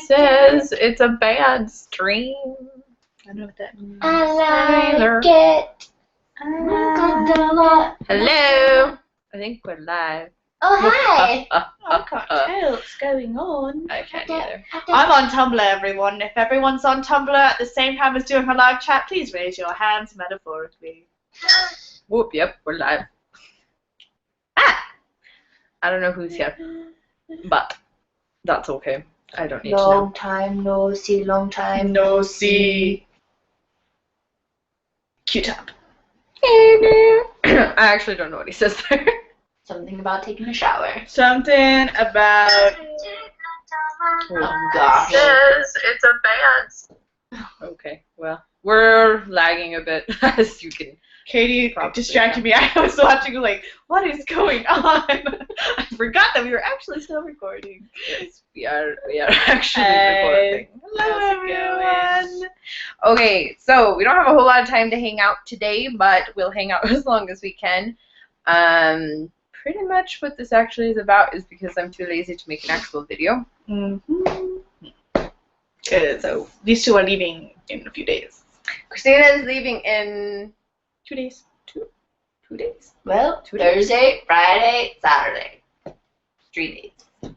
Says it's a bad stream. I don't know what that means. I like it. Hello. I think we're live. Oh, hi. I can't tell what's going on. I can't either. I'm on Tumblr, everyone. If everyone's on Tumblr at the same time as doing a live chat, please raise your hands metaphorically. Whoop, yep, we're live. Ah! I don't know who's here, but that's okay. I don't need to know. Long time no see, long time No see. Q-top. I actually don't know what he says there. Something about taking a shower. Something about... Oh, gosh. Says it's a band. Okay, well, we're lagging a bit, as you can. Katie distracted me. I was watching, like, what is going on? I forgot that we were actually still recording. Yes, we are actually recording. Hello, everyone. Okay, so we don't have a whole lot of time to hang out today, but we'll hang out as long as we can. Pretty much what this actually is about is because I'm too lazy to make an actual video. So these two are leaving in a few days. Christina is leaving in 2 days. Two days. Well, 2 days. Thursday, Friday, Saturday. 3 days.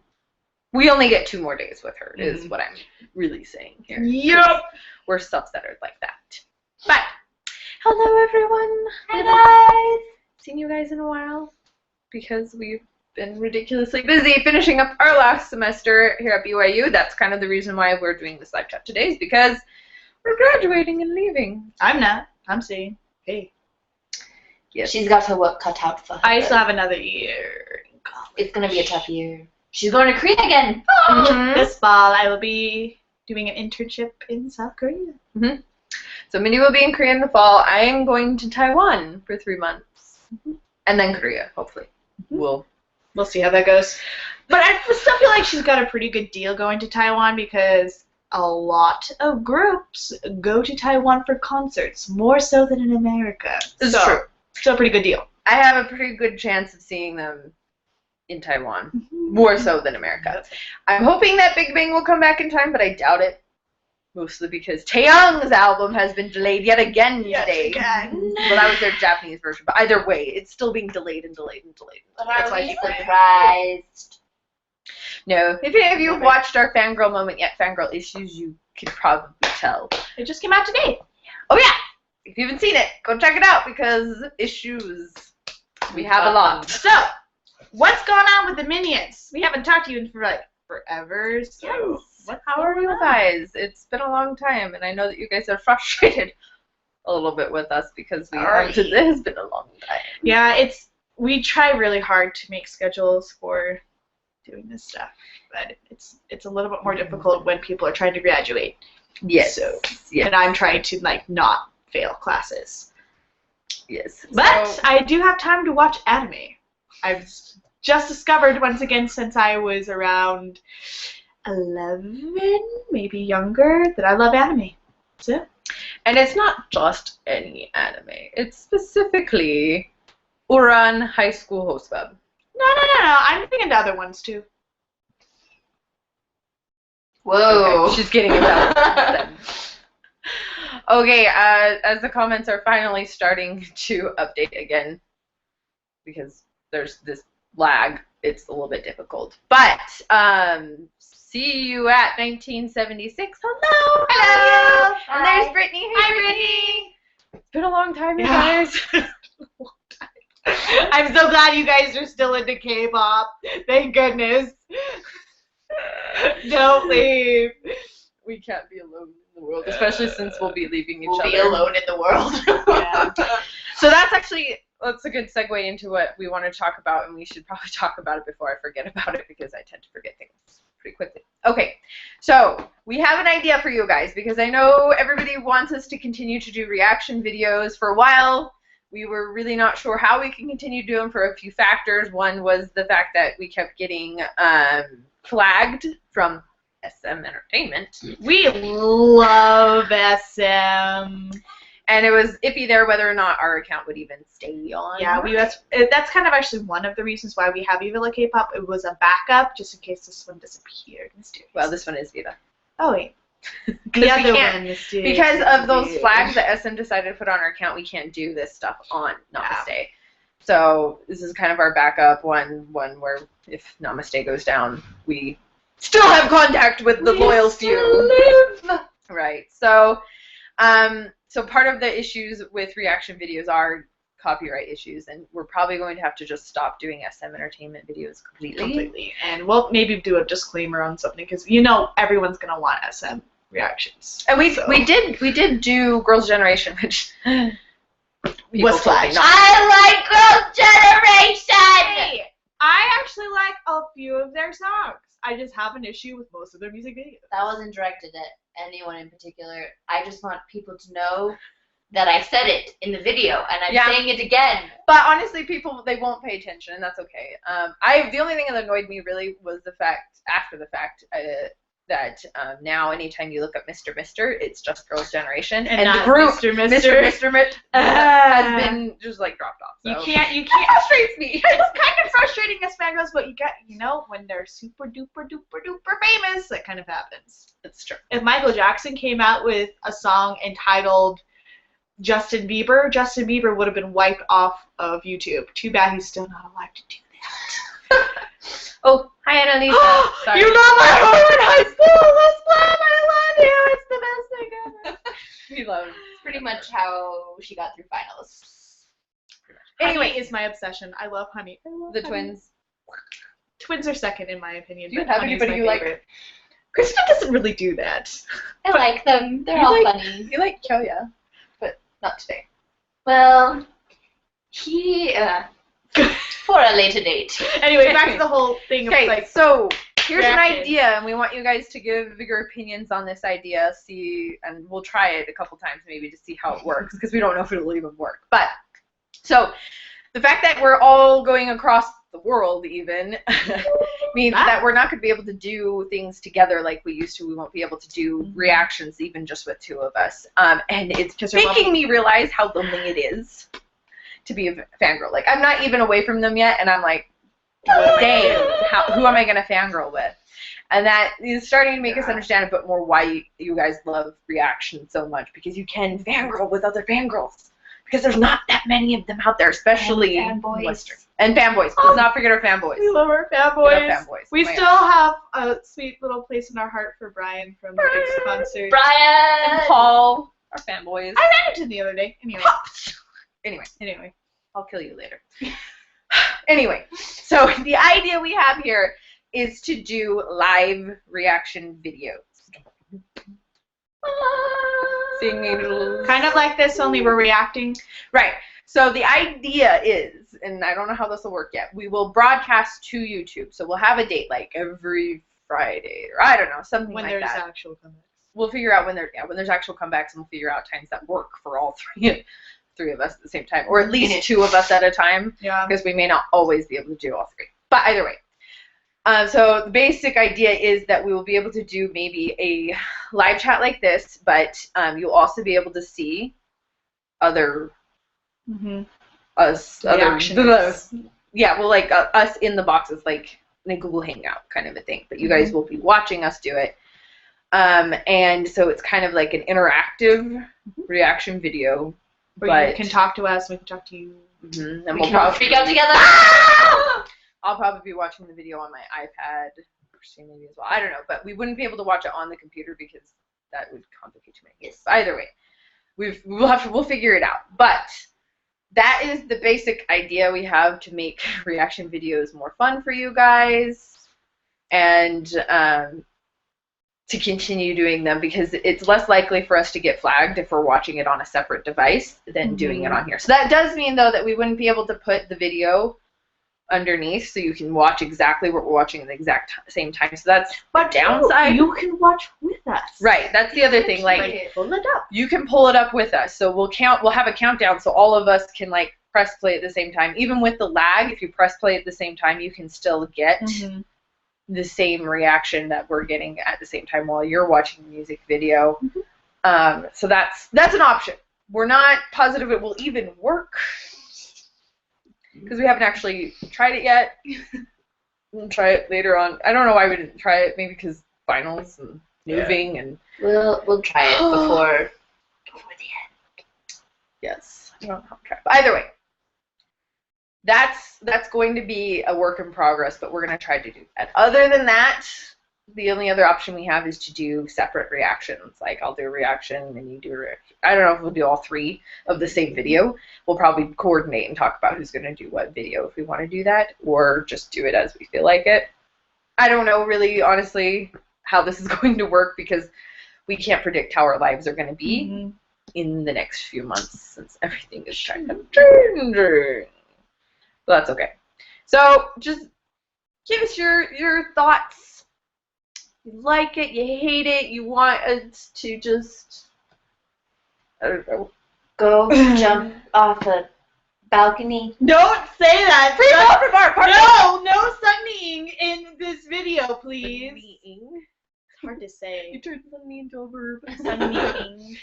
We only get 2 more days with her, is what I'm really saying here. Yep. We're self-centered like that. But, hello everyone. Hi, guys. Seen you guys in a while because we've been ridiculously busy finishing up our last semester here at BYU. That's kind of the reason why we're doing this live chat today, is because we're graduating and leaving. I'm not. I'm saying, hey. Yes. She's got her work cut out for her. I still have another year in college. It's going to be a tough year. She's going to Korea again. This fall, I will be doing an internship in South Korea. So Mindy will be in Korea in the fall. I am going to Taiwan for 3 months. And then Korea, hopefully. We'll see how that goes. But I still feel like she's got a pretty good deal going to Taiwan because a lot of groups go to Taiwan for concerts, more so than in America. This is true. Still a pretty good deal. I have a pretty good chance of seeing them in Taiwan, more so than America. I'm hoping that Big Bang will come back in time, but I doubt it. Mostly because Taeyong's album has been delayed yet again today. Well, that was their Japanese version, but either way, it's still being delayed and delayed and delayed. But That's are why we people are surprised? No. If any of you have watched our Fangirl Moment Yet Fangirl Issues, you can probably tell. It just came out today. Oh, yeah! If you haven't seen it, go check it out, because issues, we have a lot. So, what's going on with the Minions? We haven't talked to you in forever, so How are you guys? It's been a long time, and I know that you guys are frustrated a little bit with us because it has been a long time. Yeah, we try really hard to make schedules for doing this stuff, but it's a little bit more difficult when people are trying to graduate. Yes. So, yes. And I'm trying to not fail classes. Yes. But I do have time to watch anime. I've just discovered once again since I was around 11, maybe younger, that I love anime. That's it. And it's not just any anime. It's specifically Uran High School Host Web. No. I'm thinking of other ones too. Whoa. Okay, she's getting it out. Okay, as the comments are finally starting to update again, because there's this lag, it's a little bit difficult. But, see you at 1976. Hello! Hello! And there's Brittany. Hey, Hi, Brittany! It's been a long time, you Yeah. guys. I'm so glad you guys are still into K-pop. Thank goodness. Don't leave. We can't be alone in the world, especially since we'll be leaving each We'll other. be alone in the world. Yeah. So that's a good segue into what we want to talk about, and we should probably talk about it before I forget about it, because I tend to forget things pretty quickly. Okay, so we have an idea for you guys, because I know everybody wants us to continue to do reaction videos. For a while, we were really not sure how we can continue to do them for a few factors. One was the fact that we kept getting flagged from SM Entertainment. We love SM. And it was iffy there whether or not our account would even stay on. Yeah, that's kind of actually one of the reasons why we have Viva La K-Pop. It was a backup just in case this one disappeared mysteriously. Well, this one is Viva. Oh, wait. The other one mysteriously because of those disappeared. flags that SM decided to put on our account, we can't do this stuff on Namaste. So this is kind of our backup one where if Namaste goes down, we still have contact with the loyal few. Right. So, so part of the issues with reaction videos are copyright issues, and we're probably going to have to just stop doing SM entertainment videos completely. And we'll maybe do a disclaimer on something because everyone's gonna want SM reactions. And we did do Girls' Generation, which was flagged. I like Girls' Generation! I actually like a few of their songs. I just have an issue with most of their music videos. That wasn't directed at anyone in particular. I just want people to know that I said it in the video, and I'm saying it again. But honestly, people, they won't pay attention, and that's okay. The only thing that annoyed me really was the fact, after the fact, that now anytime you look up Mr. Mister, it's just Girls' Generation, and not the group Mr. has been just like dropped off. So. You can't. It frustrates me. It's kind of frustrating as fangirls, but when they're super duper duper duper famous, that kind of happens. It's true. If Michael Jackson came out with a song entitled Justin Bieber would have been wiped off of YouTube. Too bad he's still not alive to do that. Oh, hi Annalisa. Sorry. You know my home in high school. Let's play. I love you. It's the best thing ever. We love it. It's pretty much how she got through finals. Anyway, Honey is my obsession. I love Honey. The twins. Twins are second in my opinion. Do you but have Honey's anybody my you favorite. like? Kristen doesn't really do that. I like them. They're all funny. You like Kyoya, but not today. Well, he, for a later date. Anyway, back to the whole thing of Okay, so here's an reaction. idea, and we want you guys to give your opinions on this idea, and we'll try it a couple times maybe to see how it works, because we don't know if it'll even work. But, so, the fact that we're all going across the world even means that we're not going to be able to do things together like we used to. We won't be able to do reactions even just with two of us. And it's just making me realize how lonely it is to be a fangirl. Like, I'm not even away from them yet, and I'm like, dang, who am I going to fangirl with? And that is starting to make us understand a bit more why you guys love reaction so much, because you can fangirl with other fangirls. Because there's not that many of them out there, especially fanboys. And fanboys. Let's not forget our fanboys. We love our fanboys. We love fanboys. We still have a sweet little place in our heart for Brian from the Big's concert. Brian! And Paul, our fanboys. I ran into him the other day. Anyway. I'll kill you later. Anyway, so the idea we have here is to do live reaction videos. Singing. Kind of like this, only we're reacting. Right. So the idea is, and I don't know how this will work yet, we will broadcast to YouTube. So we'll have a date like every Friday, or I don't know, something like that. When there's actual comebacks. We'll figure out when there's actual comebacks, and we'll figure out times that work for all three of us at the same time, or at least two of us at a time. Yeah. Because we may not always be able to do all three. But either way. So the basic idea is that we will be able to do maybe a live chat like this, but you'll also be able to see other us reactions. Like us in the boxes, like in a Google Hangout kind of a thing. But you guys will be watching us do it, and so it's kind of like an interactive reaction video. Where you can talk to us, we can talk to you. And We we'll can probably all freak out together. I'll probably be watching the video on my iPad, Christina maybe as well. I don't know, but we wouldn't be able to watch it on the computer because that would complicate too many things. But either way, we'll figure it out. But that is the basic idea we have to make reaction videos more fun for you guys, and to continue doing them, because it's less likely for us to get flagged if we're watching it on a separate device than doing it on here. So that does mean, though, that we wouldn't be able to put the video underneath so you can watch exactly what we're watching at the exact same time. So that's the downside. You can watch with us. Right, that's the other thing. Like, pull it up. you can pull it up with us. So we'll have a countdown so all of us can like press play at the same time. Even with the lag, if you press play at the same time, you can still get the same reaction that we're getting at the same time while you're watching the music video. So that's an option. We're not positive it will even work because we haven't actually tried it yet. We'll try it later on. I don't know why we didn't try it. Maybe because finals and moving and. We'll try it before the end. Yes, I don't know how to try it. But either way, that's going to be a work in progress, but we're going to try to do that. Other than that, the only other option we have is to do separate reactions. Like I'll do a reaction and you do a reaction. I don't know if we'll do all 3 of the same video. We'll probably coordinate and talk about who's going to do what video if we want to do that, or just do it as we feel like it. I don't know really, honestly, how this is going to work because we can't predict how our lives are going to be in the next few months since everything is kind of changing. But that's okay. So just give us your thoughts. You like it, you hate it, you want us to just, I don't know. Go jump off a balcony. Don't say that. Free ball from our apartment. No sunning in this video, please. It's hard to say. You turned sunny into a verb. Sunning.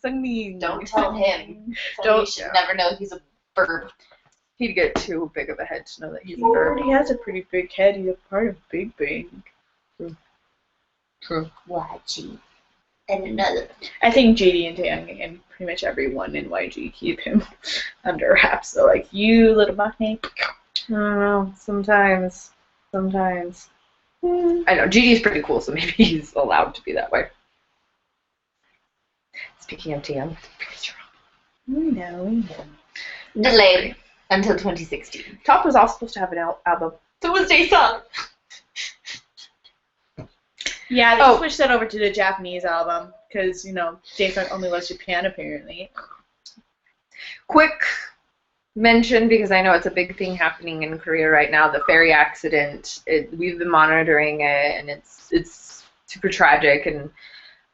Sunning. Don't tell him. Don't. You should never know he's a verb. He'd get too big of a head to know that he's He a verb. already has a pretty big head. He's a part of Big Bang. True. YG. And another. I think JD and Tang and pretty much everyone in YG keep him under wraps. So like, you little monkey. I don't know. Sometimes. I know. GD's pretty cool, so maybe he's allowed to be that way. Speaking of TM. We know. Delayed until 2016. Top was also supposed to have an album. So was Jason. Yeah, they switched that over to the Japanese album because, you know, Jason only loves Japan apparently. Quick mention, because I know it's a big thing happening in Korea right now, the ferry accident. We've been monitoring it, and it's super tragic. And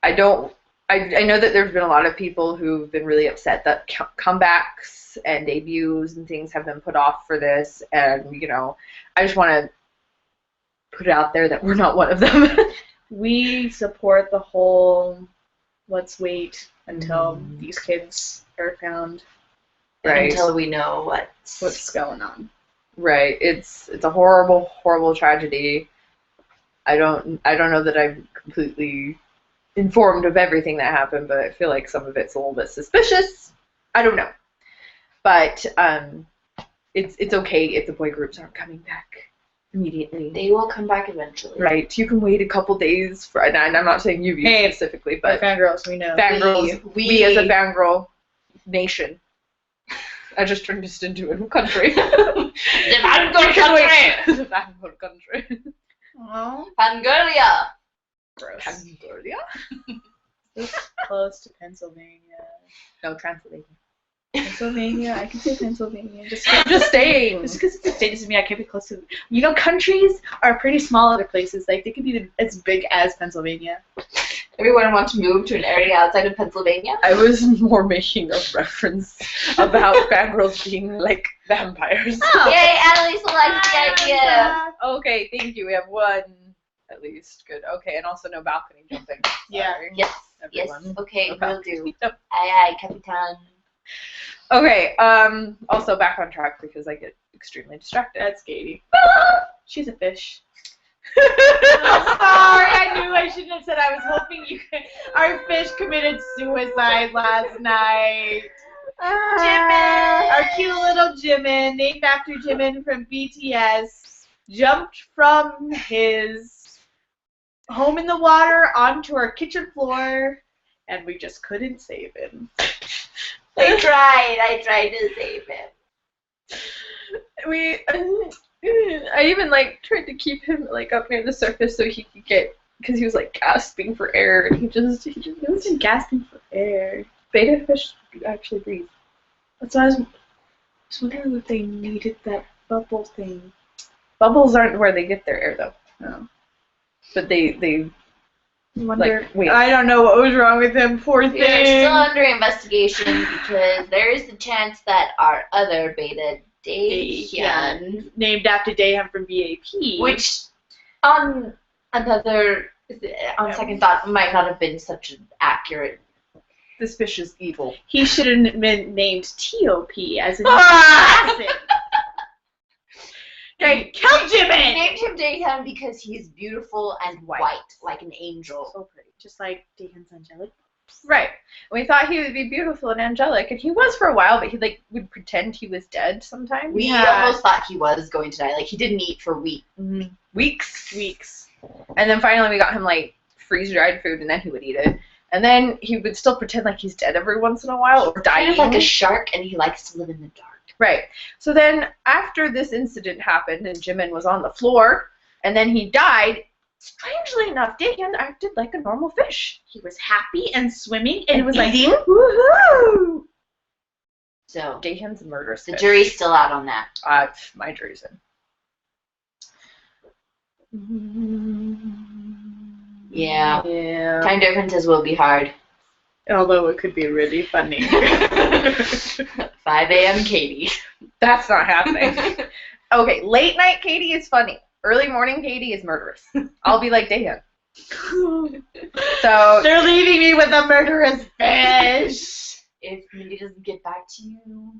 I know that there's been a lot of people who've been really upset that comebacks and debuts and things have been put off for this. And, you know, I just want to put it out there that we're not one of them. We support the whole let's wait until these kids are found. Right. Until we know what's going on. Right. It's a horrible, horrible tragedy. I don't know that I'm completely informed of everything that happened, but I feel like some of it's a little bit suspicious. I don't know. But it's okay if the boy groups aren't coming back immediately. They will come back eventually. Right. You can wait a couple days for, and I'm not saying you specifically, but fangirls, we know. Fangirls, we as a fangirl nation. I just turned this into a country. The fangirl country. The fangirl country. Oh. Fangirlia. Gross. Fangirlia? It's close to Pennsylvania. No, Transylvania. Pennsylvania, I can say Pennsylvania. Just saying. Just because it's a state doesn't mean I can't be close to. You know, countries are pretty small other places. Like, they could be as big as Pennsylvania. Everyone wants to move to an area outside of Pennsylvania? I was more making a reference about fangirls being like vampires. Oh. Yay, Annalisa likes the idea. Okay, thank you. We have one at least. Good. Okay, and also no balcony jumping. Yeah. Sorry, Yes. everyone. Yes. Okay, No will balcony do. jumping. Aye, Capitan. Okay, also back on track because I get extremely distracted. That's Katie. She's a fish. Sorry, I knew I shouldn't have said. I was hoping you could. Our fish committed suicide last night. Jimin! Our cute little Jimin, named after Jimin from BTS, jumped from his home in the water onto our kitchen floor, and we just couldn't save him. I tried to save him. I even like tried to keep him like up near the surface so he could get, because he was like gasping for air, and he wasn't gasping for air. Beta fish actually breathe. That's why I was wondering if they needed that bubble thing. Bubbles aren't where they get their air though. No. But they wonder. Like, wait. I don't know what was wrong with him. Poor thing. They're still under investigation because there is the chance that our other beta, Daehyun, named after Daehyun from BAP, which on second thought might not have been such an accurate This fish is evil. He should have been named T.O.P. as in acid. Okay, kill We Jimin! named him Daehyun because he's beautiful and white, like an angel. So pretty. Just like Daehyun's angelic. Right. We thought he would be beautiful and angelic, and he was for a while, but he like would pretend he was dead sometimes. We almost thought he was going to die. Like, he didn't eat for weeks. Weeks. And then finally we got him like freeze-dried food, and then he would eat it. And then he would still pretend like he's dead every once in a while, or dying. Kind of like a shark, and he likes to live in the dark. Right. So then after this incident happened and Jimin was on the floor and then he died, strangely enough, Daehyun acted like a normal fish. He was happy and swimming, and it was like, eating. woohoo! So, Daehyun's a murderous the fish. jury's still out on that. My jury's in. Yeah. Yeah. Time differences will be hard. Although it could be really funny. 5 a.m. Katie. That's not happening. Okay, late night Katie is funny. Early morning Katie is murderous. I'll be like Daehyun. So they're leaving me with a murderous fish. If Mindy doesn't get back to you.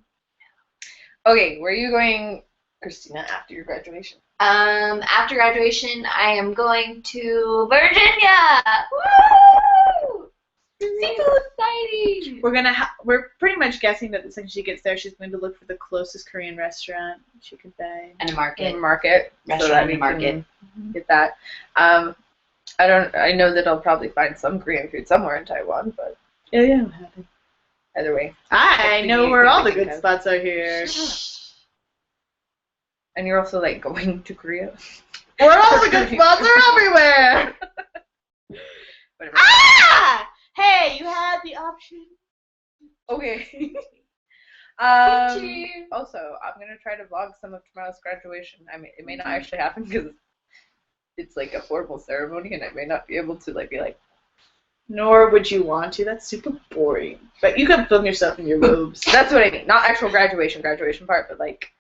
okay, where are you going, Christina, after your graduation? After graduation, I am going to Virginia. Woo! So exciting! We're pretty much guessing that the second she gets there, she's going to look for the closest Korean restaurant she can find. And a market. In market. Restaurant so that and we market. can get that. I know that I'll probably find some Korean food somewhere in Taiwan, but Yeah, what happened? either way. I know where all the good Because- spots are here. And you're also like going to Korea. Where all the good spots are everywhere. Whatever. Ah! Hey, you had the option. Okay. Cheers. Also, I'm gonna try to vlog some of tomorrow's graduation. I mean, it may not actually happen because it's like a formal ceremony, and I may not be able to like be like. Nor would you want to. That's super boring. But you can film yourself in your robes. That's what I mean. Not actual graduation part, but like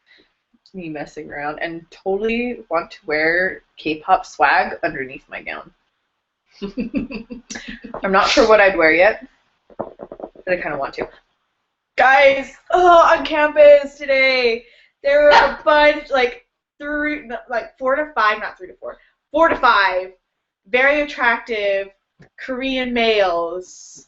me messing around and totally want to wear K-pop swag underneath my gown. I'm not sure what I'd wear yet, but I kind of want to. Guys, on campus today, there were a bunch, like 4 to 5, not 3 to 4, 4 to 5, very attractive Korean males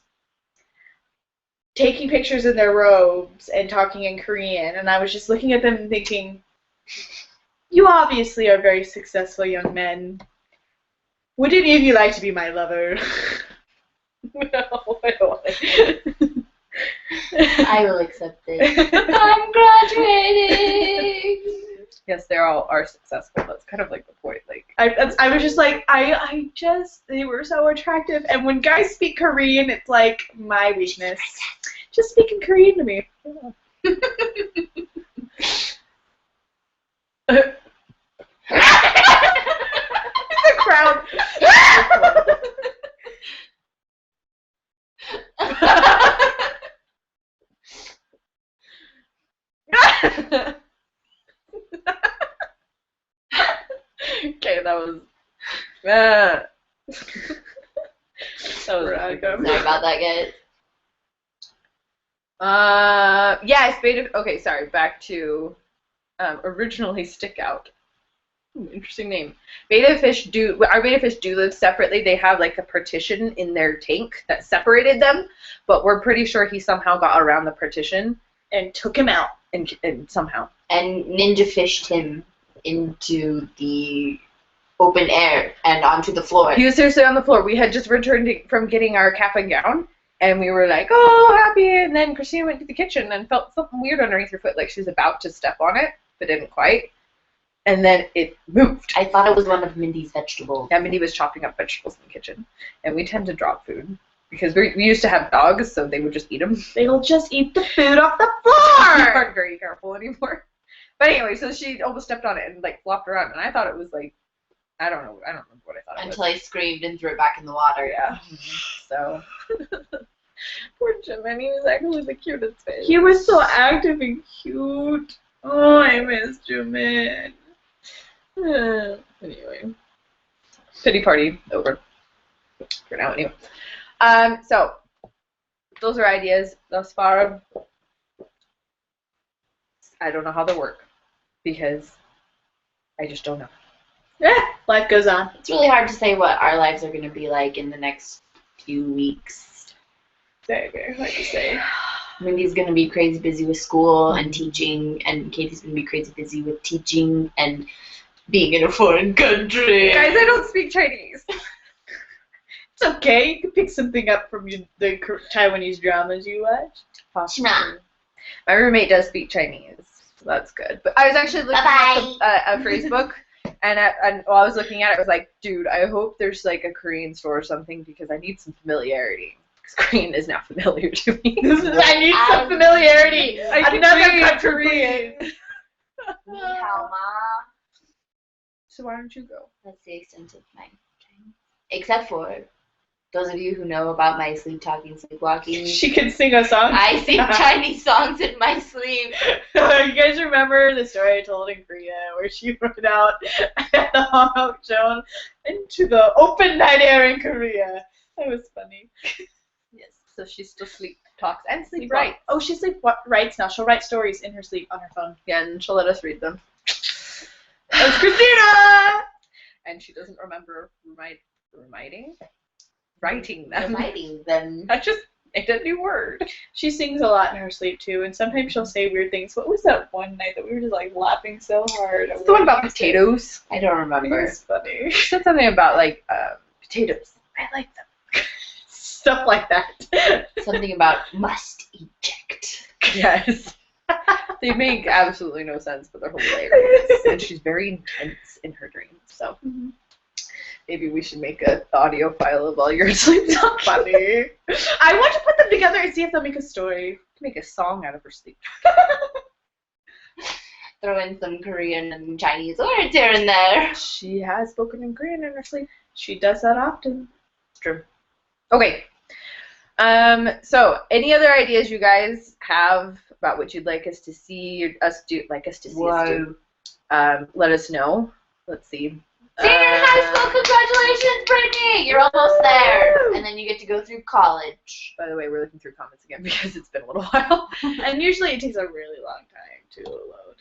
taking pictures in their robes and talking in Korean, and I was just looking at them and thinking, you obviously are very successful young men. Would any of you like to be my lover? No, I don't want to. I will accept it. I'm graduating. Yes, they all are successful. That's kind of like the point. Like, I was just like, they were so attractive. And when guys speak Korean, it's like my weakness. Just speaking Korean to me. The crowd. okay, that was. That was Random. Sorry about that, guys. Yes, beta. Okay, sorry. Back to originally stick out. Interesting name. Beta fish do. Our beta fish do live separately. They have like a partition in their tank that separated them, but we're pretty sure he somehow got around the partition And took him out. and somehow. And ninja fished him into the open air and onto the floor. He was seriously on the floor. We had just returned from getting our cap and gown, and we were like, oh, happy. And then Christina went to the kitchen and felt something weird underneath her foot, like she was about to step on it, but didn't quite. And then it moved. I thought it was one of Mindy's vegetables. Yeah, Mindy was chopping up vegetables in the kitchen, and we tend to drop food because we used to have dogs, so they would just eat them. They'll just eat the food off the We floor. aren't very careful anymore. But anyway, so she almost stepped on it and like flopped around, and I thought it was like, I don't remember what I thought it was. Until I screamed and threw it back in the water. Yeah. So poor Jimin, he was actually the cutest fish. He was so active and cute. Oh, I miss Jimin. Anyway, pity party over for now. Anyway, so those are ideas thus far. I don't know how they work because I just don't know. Yeah, life goes on. It's really hard to say what our lives are going to be like in the next few weeks. Very, very hard to say. Mindy's going to be crazy busy with school and teaching, and Katie's going to be crazy busy with teaching and being in a foreign country. Guys, I don't speak Chinese. It's okay. You can pick something up from the Taiwanese dramas you watch. My roommate does speak Chinese, so that's good. But I was actually looking at Facebook, and while I was looking at it, I was like, dude, I hope there's like a Korean store or something because I need some familiarity. Because Korean is not familiar to me. I need some familiarity. Another country. Ni hao ma. So why don't you go? That's the extent of my Chinese. Except for those of you who know about my sleepwalking. She can sing a song. I sing Chinese songs in my sleep. You guys remember the story I told in Korea where she went out at the Hangout show into the open night air in Korea? That was funny. Yes, so she still sleep talks and sleep Right. writes. Oh, she writes now. She'll write stories in her sleep on her phone. Yeah, and she'll let us read them. That's Christina! And she doesn't remember writing them. Writing them. I just made a new word. She sings a lot in her sleep too, and sometimes she'll say weird things. What was that one night that we were just like laughing so hard? It's the one about potatoes. I don't It remember. was funny. She said something about like potatoes. I like them. Stuff like that. Something about must eject. Yes. They make absolutely no sense, but they're hilarious. And she's very intense in her dreams. So maybe we should make an audio file of all your sleep talk. Funny. I want to put them together and see if they'll make a story. Make a song out of her sleep. Throw in some Korean and Chinese words here and there. She has spoken in Korean in her sleep. She does that often. It's true. Okay. So any other ideas you guys have about what you'd like us to see us do? Let us know. Let's see. Senior in high school, congratulations, Brittany! You're almost there. And then you get to go through college. By the way, we're looking through comments again because it's been a little while. And usually it takes a really long time to load.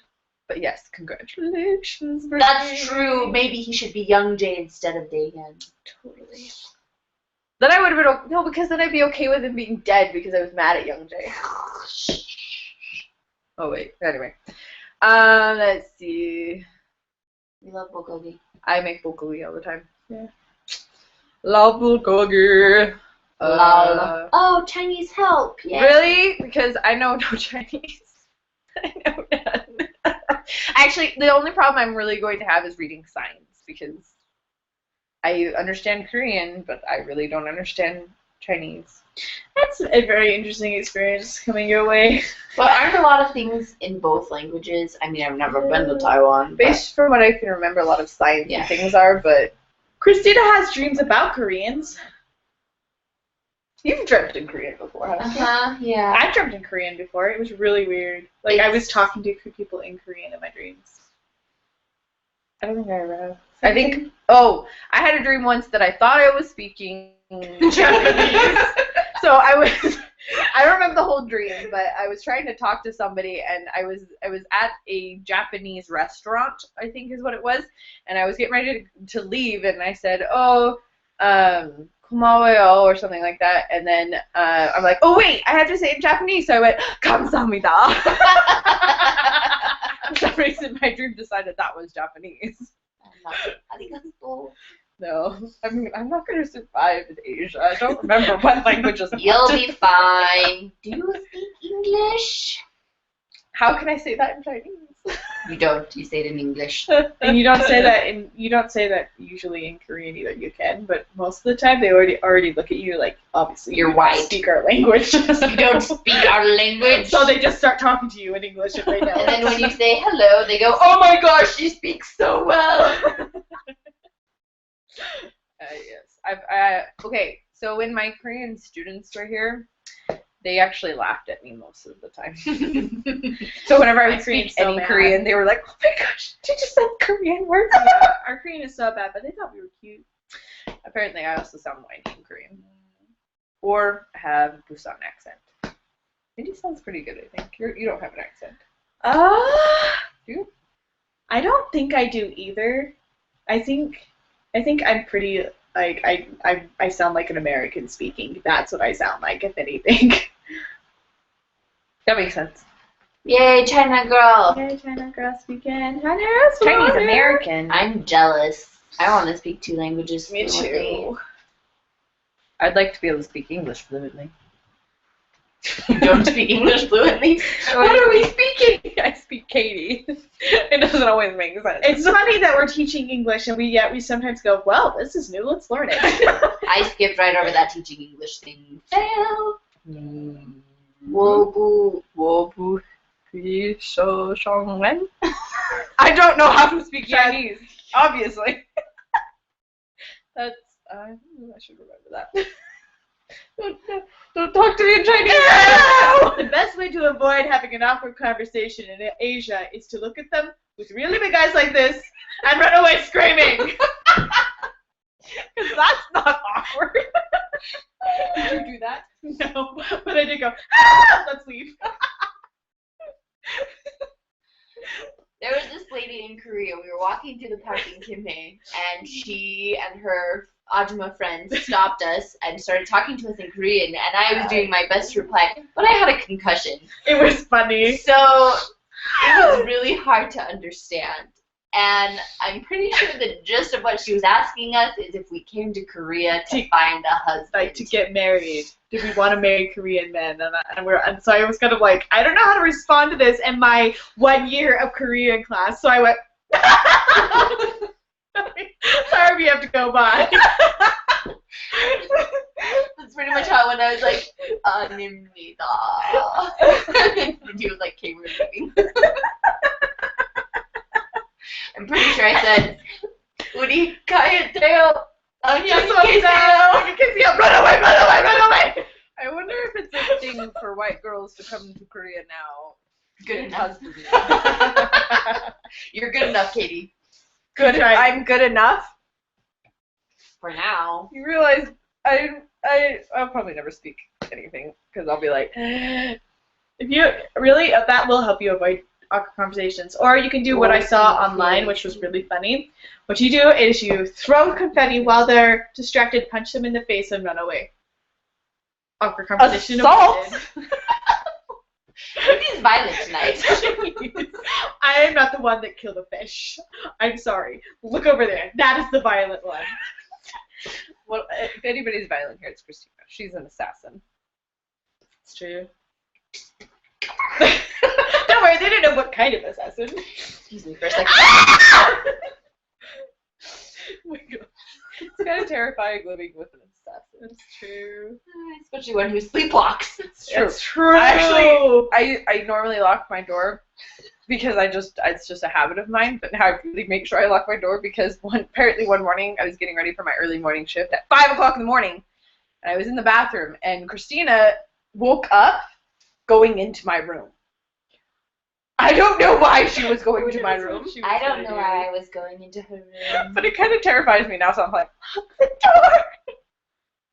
But yes, congratulations, Brittany. That's true. Maybe he should be Young Jay instead of Dagan. Totally. Then I would have been no, because then I'd be okay with him being dead because I was mad at Young Jay. Oh wait. Anyway, let's see. We love bulgogi. I make bulgogi all the time. Yeah. Love bulgogi. Lol. Oh, Chinese help. Yeah. Really? Because I know no Chinese. I know none. Actually, the only problem I'm really going to have is reading signs because I understand Korean, but I really don't understand Chinese. That's a very interesting experience coming your way. But aren't a lot of things in both languages? I mean, I've never been to Taiwan. Based from what I can remember, a lot of signs and things are, but Christina has dreams about Koreans. you've dreamt in Korean before, haven't you? Yeah. I dreamt in Korean before. It was really weird. Like, I was talking to people in Korean in my dreams. I don't think I ever have. I had a dream once that I thought I was speaking Japanese. So I don't remember the whole dream, but I was trying to talk to somebody, and I was at a Japanese restaurant, I think is what it was, and I was getting ready to leave, and I said, 고마워요, or something like that, and then I'm like, oh wait, I have to say it in Japanese, so I went, 감사합니다. For some reason, my dream decided that was Japanese. No, I mean, I'm not going to survive in Asia. I don't remember what languages. You'll be fine. Do you speak English? How can I say that in Chinese? You don't. You say it in English. And you don't say that usually in Korean either. You can, but most of the time they already look at you like, obviously You're you white. don't speak our language. You don't speak our language. So they just start talking to you in English if they know. And then when you say hello, they go, oh my gosh, she speaks so well. Yes. Okay, so when my Korean students were here, they actually laughed at me most of the time. So whenever I would speak any Korean, they were like, oh my gosh, she just said Korean words. Yeah, our Korean is so bad, but they thought we were cute. Apparently, I also sound whiny in Korean. or have a Busan accent. Mindy sounds pretty good, I think. You don't have an accent. Do you? I don't think I do either. I think I'm pretty, like, I sound like an American speaking. That's what I sound like, if anything. That makes sense. Yay, China girl. Yay, China girl speaking. Chinese American. I'm jealous. I want to speak 2 languages Me fluently. too. I'd like to be able to speak English fluently. You don't speak English fluently? What are we speaking? I speak Katie. It doesn't always make sense. It's funny that we're teaching English and we sometimes go, well, this is new, let's learn it. I skipped right over that teaching English thing. Fail. Wobu. Wobu. I don't know how to speak Chinese, obviously. That's, I should remember that. Don't talk to me in Chinese. The best way to avoid having an awkward conversation in Asia is to look at them with really big eyes like this and run away screaming. Because that's not awkward. Did you do that? No, but I did go, ah, let's leave. There was this lady in Korea. We were walking through the park in Kimhae, and she and her Ajuma friends stopped us and started talking to us in Korean, and I was doing my best to reply, but I had a concussion. It was funny. So it was really hard to understand. And I'm pretty sure the gist of what she was asking us is if we came to Korea to find a husband. Like, to get married. Did we want to marry Korean men? And so I was kind of like, I don't know how to respond to this in my 1 year of Korean class. So I went, sorry, we have to go by. That's pretty much how it went. I was like, 아닙니다. And he was like, okay, we're leaving. I'm pretty sure I said, 우리 가야 돼요. Yes, run away, run away, run away. I wonder if it's a thing for white girls to come to Korea now. Good enough. You're good enough, Katie. Good. I'm good enough. For now. You realize I'll probably never speak anything because I'll be like, if you really, that will help you avoid awkward conversations. Or you can do what I saw online, which was really funny. What you do is you throw confetti while they're distracted, punch them in the face, and run away. Awkward conversation Assault? avoided. Mindy's violent tonight. I am not the one that killed a fish. I'm sorry. Look over there. That is the violent one. Well, if anybody's violent here, it's Christina. She's an assassin. It's true. Don't worry, they didn't know what kind of assassin. Excuse me for a second. Oh my God. It's kind of terrifying living with an assassin. That's true. Especially one who sleepwalks. It's true. That's true. Actually, I normally lock my door because it's just a habit of mine, but now I really make sure I lock my door because apparently one morning I was getting ready for my early morning shift at 5 o'clock in the morning, and I was in the bathroom, and Christina woke up going into my room. I don't know why she was going to my room. I don't know why I was going into her room. But it kind of terrifies me now, so I'm like, lock the door!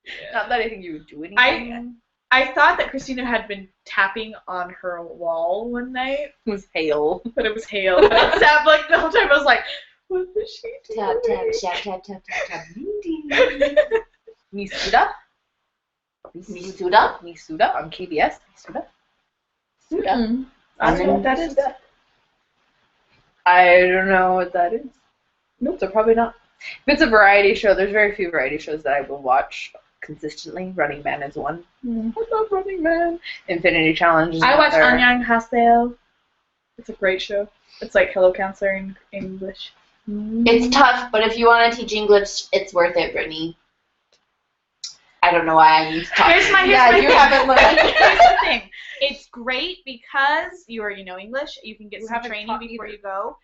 Yeah. Not that I think you would do anything. I thought that Christina had been tapping on her wall one night. It was hail. But it was hail. But it sounded like the whole time I was like, what is she doing? Tap, Mindy. Misuda? Misuda on KBS. Misuda? Mm-hmm. I don't know what that is. I don't know what that is. Nope, so probably not. If it's a variety show, there's very few variety shows that I will watch consistently. Running Man is one. I love Running Man. Infinity Challenge is I watch another. Anyang Haseo. It's a great show. It's like Hello Counselor in English. It's tough, but if you want to teach English, it's worth it, Brittany. I don't know why I need to talk. Here's my you thing. haven't learned. Here's the thing. It's great because you already know English. You can get You some haven't training taught before either. you go.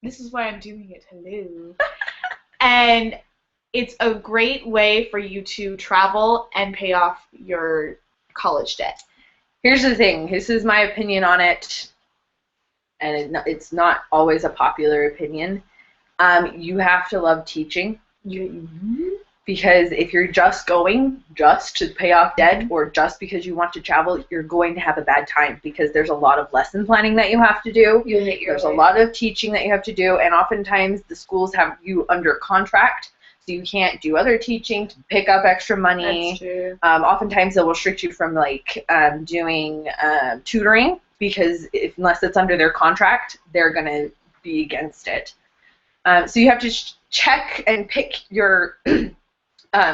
This is why I'm doing it. Hello. And it's a great way for you to travel and pay off your college debt. Here's the thing. This is my opinion on it, and it's not always a popular opinion. You have to love teaching. Because if you're just going just to pay off debt or just because you want to travel, you're going to have a bad time because there's a lot of lesson planning that you have to do. There's a lot of teaching that you have to do, and oftentimes the schools have you under contract, so you can't do other teaching to pick up extra money. That's true. Oftentimes they will restrict you from like doing tutoring because unless it's under their contract, they're going to be against it. So you have to check and pick your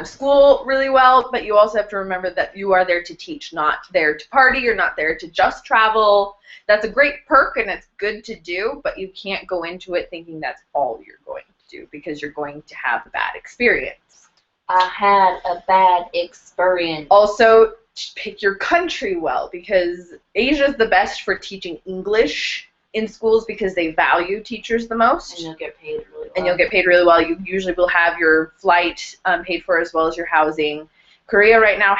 school really well, but you also have to remember that you are there to teach, not there to party. You're not there to just travel. That's a great perk and it's good to do, but you can't go into it thinking that's all you're going to do because you're going to have a bad experience. I had a bad experience. Also, pick your country well because Asia is the best for teaching English in schools because they value teachers the most. And you'll get paid really well. And you'll get paid really well. You usually will have your flight paid for as well as your housing. Korea right now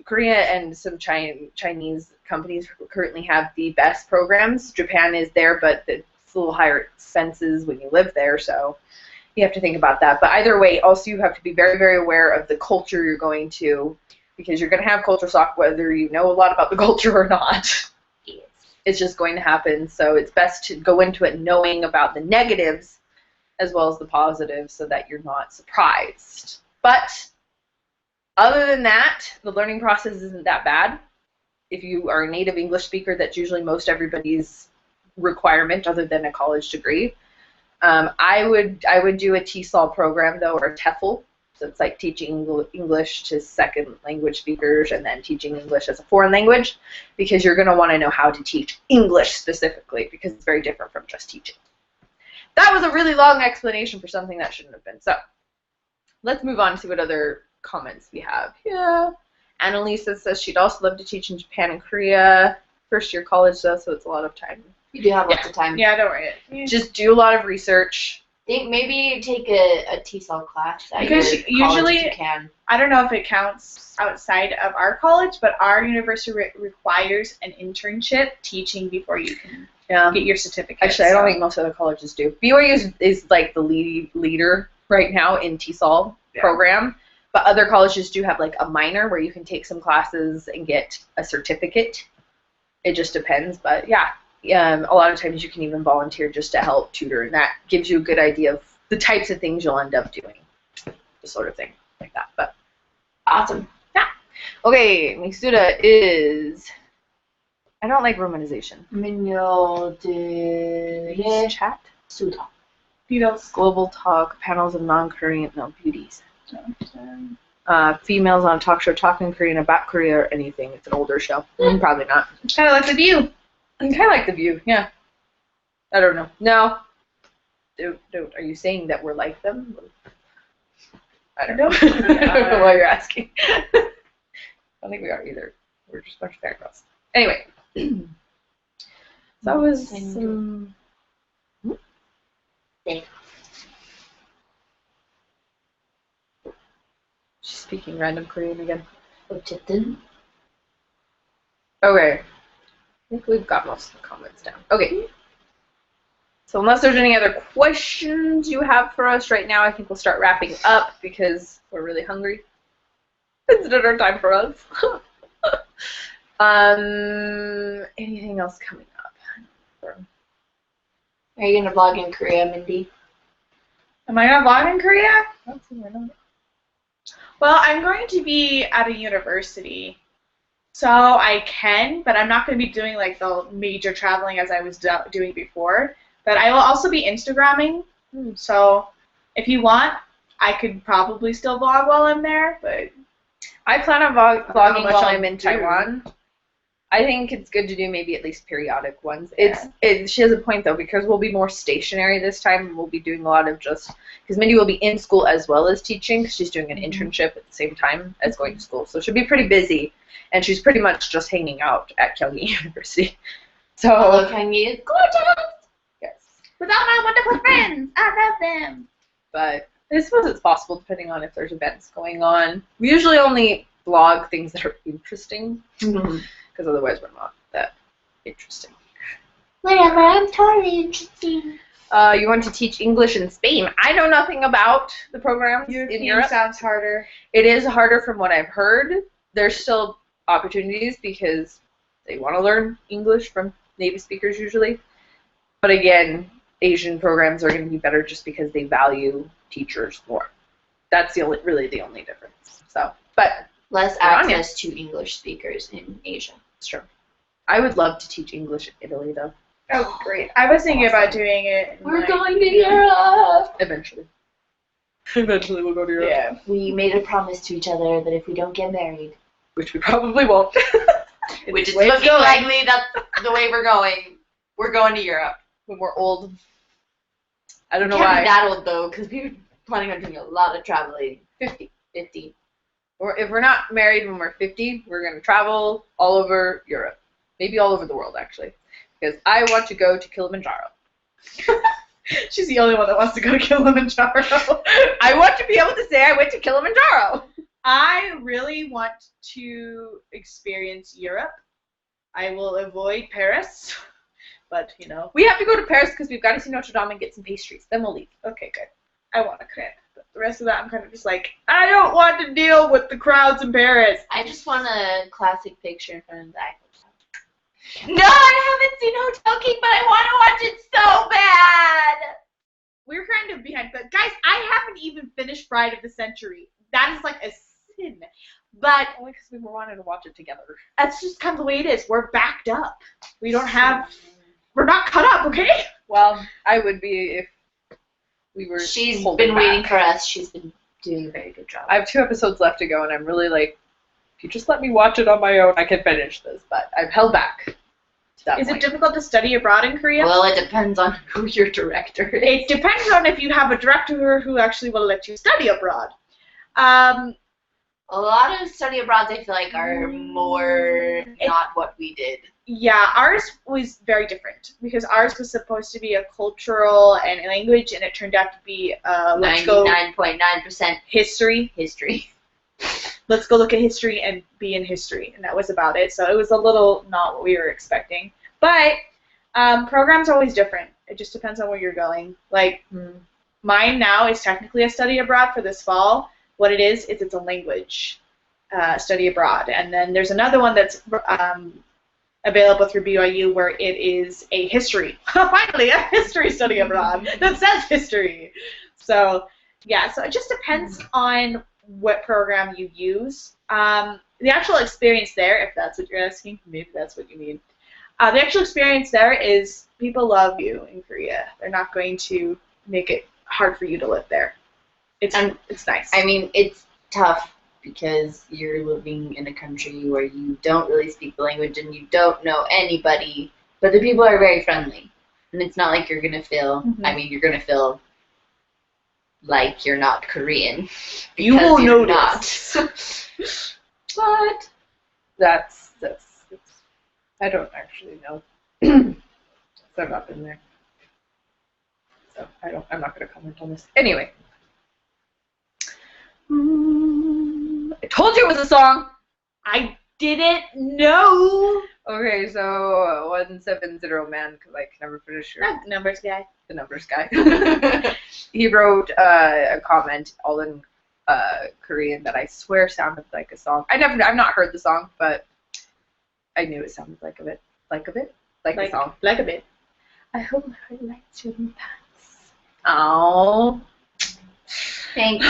Korea and some Chinese companies currently have the best programs. Japan is there, but it's a little higher expenses when you live there, so you have to think about that. But either way, also you have to be very, very aware of the culture you're going to because you're going to have culture shock whether you know a lot about the culture or not. It's just going to happen, so it's best to go into it knowing about the negatives as well as the positives so that you're not surprised. But other than that, the learning process isn't that bad. If you are a native English speaker, that's usually most everybody's requirement other than a college degree. I would do a TESOL program, though, or a TEFL. So it's like teaching English to second language speakers and then teaching English as a foreign language because you're going to want to know how to teach English specifically because it's very different from just teaching. That was a really long explanation for something that shouldn't have been. So let's move on to what other comments we have. Yeah. Annalisa says she'd also love to teach in Japan and Korea. First year college, though, so it's a lot of time. You do have lots of time. Yeah, don't worry. Just do a lot of research. Think maybe take a TESOL class at Because your usually, college if you can. I don't know if it counts outside of our college, but our university requires an internship teaching before you can get your certificate. Actually, I don't think most other colleges do. BYU is like the leader right now in TESOL program, but other colleges do have like a minor where you can take some classes and get a certificate. It just depends, but yeah. A lot of times you can even volunteer just to help tutor, and that gives you a good idea of the types of things you'll end up doing, the sort of thing like that. But awesome. Yeah. Okay, Misuda is. I don't like romanization. Minyo Chat. Suda. Beatles. Global talk. Panels of non-Korean beauties. Females on a talk show talking Korean about Korea or anything. It's an older show. Probably not. Kind of like The View. I kind of like The View, yeah. I don't know. No. Are you saying that we're like them? I don't know. I don't know why you're asking. I don't think we are either. We're just a bunch of fat girls. Anyway. So that was some... She's speaking random Korean again. 어쨌든. Okay. I think we've got most of the comments down. Okay. So unless there's any other questions you have for us right now, I think we'll start wrapping up because we're really hungry. It's dinner time for us. Anything else coming up? Are you going to vlog in Korea, Mindy? Am I going to vlog in Korea? Well, I'm going to be at a university. So I can, but I'm not going to be doing like the major traveling as I was doing before. But I will also be Instagramming. So if you want, I could probably still vlog while I'm there. But I plan on vlogging while I'm in Taiwan. I think it's good to do maybe at least periodic ones. Yeah. She has a point though because we'll be more stationary this time. We'll be doing a lot of because Mindy will be in school as well as teaching because she's doing an internship at the same time as going to school. So she'll be pretty busy. And she's pretty much just hanging out at Kyunghee University. So Kyunghee is gorgeous. Yes. With all my wonderful friends, I love them. But I suppose it's possible depending on if there's events going on. We usually only vlog things that are interesting because otherwise we're not that interesting. Whatever, I'm totally interesting. You want to teach English in Spain. I know nothing about the programs in Europe. sounds harder. It is harder from what I've heard. There's still opportunities because they want to learn English from native speakers usually. But again, Asian programs are going to be better just because they value teachers more. That's really the only difference. So, but less access to English speakers in Asia. It's true. I would love to teach English in Italy, though. Oh, great. I was thinking about doing it. We're going to Europe! Eventually. Eventually we'll go to Europe. Yeah. We made a promise to each other that if we don't get married, Which we probably won't. which is looking likely that's the way we're going to Europe. When we're old. I don't know Can't why. be that old, though, because we're planning on doing a lot of traveling. 50. Or if we're not married when we're 50, we're going to travel all over Europe. Maybe all over the world, actually. Because I want to go to Kilimanjaro. She's the only one that wants to go to Kilimanjaro. I want to be able to say I went to Kilimanjaro. I really want to experience Europe. I will avoid Paris, but, you know. We have to go to Paris because we've got to see Notre Dame and get some pastries. Then we'll leave. Okay, good. I want a crib. But the rest of that, I'm kind of just like, I don't want to deal with the crowds in Paris. I just want a classic picture in front of the Eiffel Tower. No, I haven't seen Hotel King, but I want to watch it so bad. We're kind of behind. But, guys, I haven't even finished Bride of the Century. That is like a sin. But Only because we were wanting to watch it together. that's just kind of the way it is. We're backed up. We don't have... We're not cut up, okay? Well, I would be if we were. She's holding been waiting back. for us. She's been doing a very good job. I have 2 episodes left to go, and I'm really like, if you just let me watch it on my own, I can finish this. But I've held back. To that Is point. it difficult to study abroad in Korea? Well, it depends on who your director is. It depends on if you have a director who actually will let you study abroad. A lot of study abroads, I feel like, are more not what we did. Yeah, ours was very different because ours was supposed to be a cultural and language, and it turned out to be let's go 99.9% history. history. Let's go look at history and be in history, and that was about it. So it was a little not what we were expecting. But programs are always different. It just depends on where you're going. Like mine now is technically a study abroad for this fall. What it is it's a language study abroad, and then there's another one that's available through BYU where it is a history. Finally, a history study abroad that says history. So yeah, so it just depends on what program you use. The actual experience there, if that's what you're asking, maybe that's what you mean. The actual experience there is people love you in Korea. They're not going to make it hard for you to live there. It's nice. I mean, it's tough because you're living in a country where you don't really speak the language and you don't know anybody, but the people are very friendly. And it's not like you're going to feel, I mean, you're going to feel like you're not Korean. You will you're notice. not. But That's I don't actually know. So I've not been there. So I'm not going to comment on this. Anyway. I told you it was a song! I didn't know. Okay, so 170 man, because I can never finish Numbers guy. the numbers guy. He wrote a comment all in Korean that I swear sounded like a song. I've not heard the song, but I knew it sounded like a bit. Like a song. Like a bit. I hope my heart lights your pass. Oh. thanks.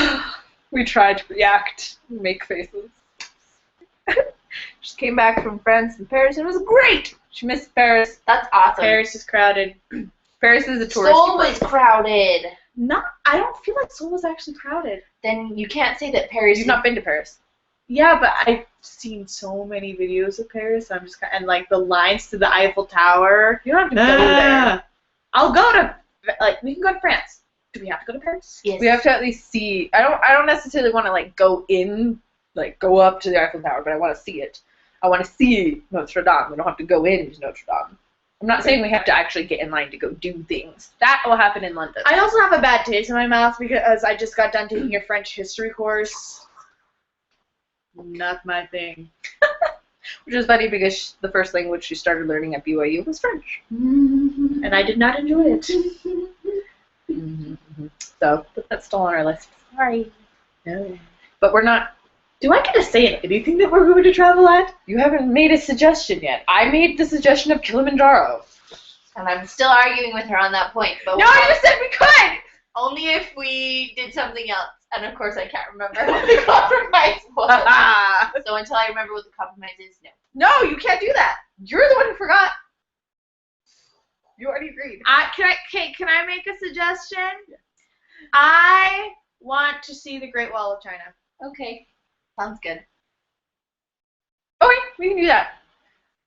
We tried to react, make faces. She came back from France and Paris, and it was great! She missed Paris. That's awesome. Paris is crowded. Paris is a tourist. Seoul was crowded. I don't feel like Seoul was actually crowded. Then you can't say that Paris. You've not been to Paris. Yeah, but I've seen so many videos of Paris. I'm just and like the lines to the Eiffel Tower. You don't have to go there. I'll go to we can go to France. Do we have to go to Paris? Yes. We have to at least see. I don't necessarily want to go up to the Eiffel Tower, but I want to see it. I want to see Notre Dame. We don't have to go into Notre Dame. I'm not saying we have to actually get in line to go do things. That will happen in London. I also have a bad taste in my mouth because I just got done taking a French history course. Not my thing. Which is funny because the first language she started learning at BYU was French. And I did not enjoy it. So, but that's still on our list. Sorry. No. But we're not. Do I get to say anything that we're going to travel at? You haven't made a suggestion yet. I made the suggestion of Kilimanjaro. And I'm still arguing with her on that point. But No, you said we could! only if we did something else. And of course, I can't remember what the compromise was. So until I remember what the compromise is, no. No, you can't do that. You're the one who forgot. You already agreed. Can I make a suggestion? Yeah. I want to see the Great Wall of China. Okay. Sounds good. Okay, we can do that.